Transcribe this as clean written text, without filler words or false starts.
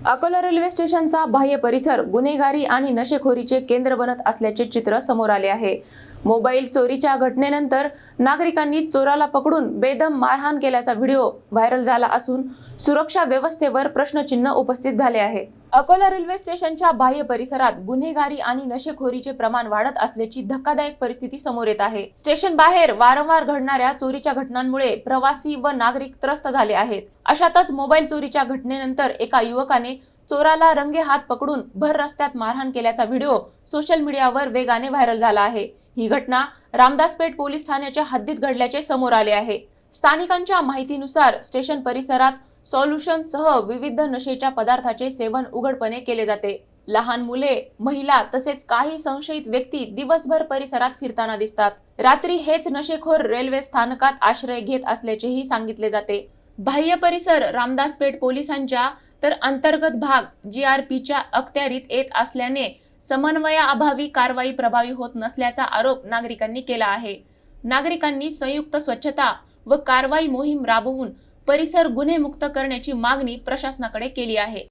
Akola railway स्टेशनचा बाह्य परिसर गुन्हेगारी आणि नशेखोरीचे केंद्र बनत असल्याचे चित्र समोर आले आहे। मोबाईल चोरीच्या घटनेनंतर नागरिकांनी चोराला पकडून बेदम मारहाण केल्याचा व्हिडिओ व्हायरल झाला असून सुरक्षा व्यवस्थेवर प्रश्नचिन्ह उपस्थित झाले आहे। अकोला रेल्वे स्टेशनच्या बाह्य परिसरात गुन्हेगारी आणि नशेखोरीचे प्रमाण वाढत असल्याची धक्कादायक परिस्थिती समोर येत आहे। स्टेशन बाहेर वारंवार घडणाऱ्या चोरीच्या घटनांमुळे प्रवासी व नागरिक त्रस्त झाले आहेत। अशातच मोबाईल चोरीच्या घटनेनंतर एका युवकाने चोराला रंगेहात पकडून भर रस्त्यात मारहाण केल्याचा व्हिडिओ सोशल मीडियावर वेगाने व्हायरल झाला आहे। ही घटना रामदासपेठ पोलीस ठाण्याच्या हद्दीत घडल्याचे समोर आले आहे। स्थानिकांच्या माहितीनुसार स्टेशन परिसरात सोल्युशन सह विविध नशेच्या पदार्थाचे सेवन उघडपणे केले जाते। लहान मुले, महिला तसेच काही संशयित व्यक्ती दिवसभर परिसरात फिरताना दिसतात। रात्री हेच नशेखोर रेल्वे स्थानकात आश्रय घेत असल्याचेही सांगितले जाते। बाह्य परिसर रामदासपेठ पोलिसांच्या तर अंतर्गत भाग GRPच्या अखत्यारीत येत असल्याने समन्वयाअभावी कारवाई प्रभावी होत नसल्याचा आरोप नागरिकांनी केला आहे। नागरिकांनी संयुक्त स्वच्छता व कारवाई मोहीम राबवून परिसर गुन्हेमुक्त करण्याची मागणी प्रशासनाकडे केली आहे।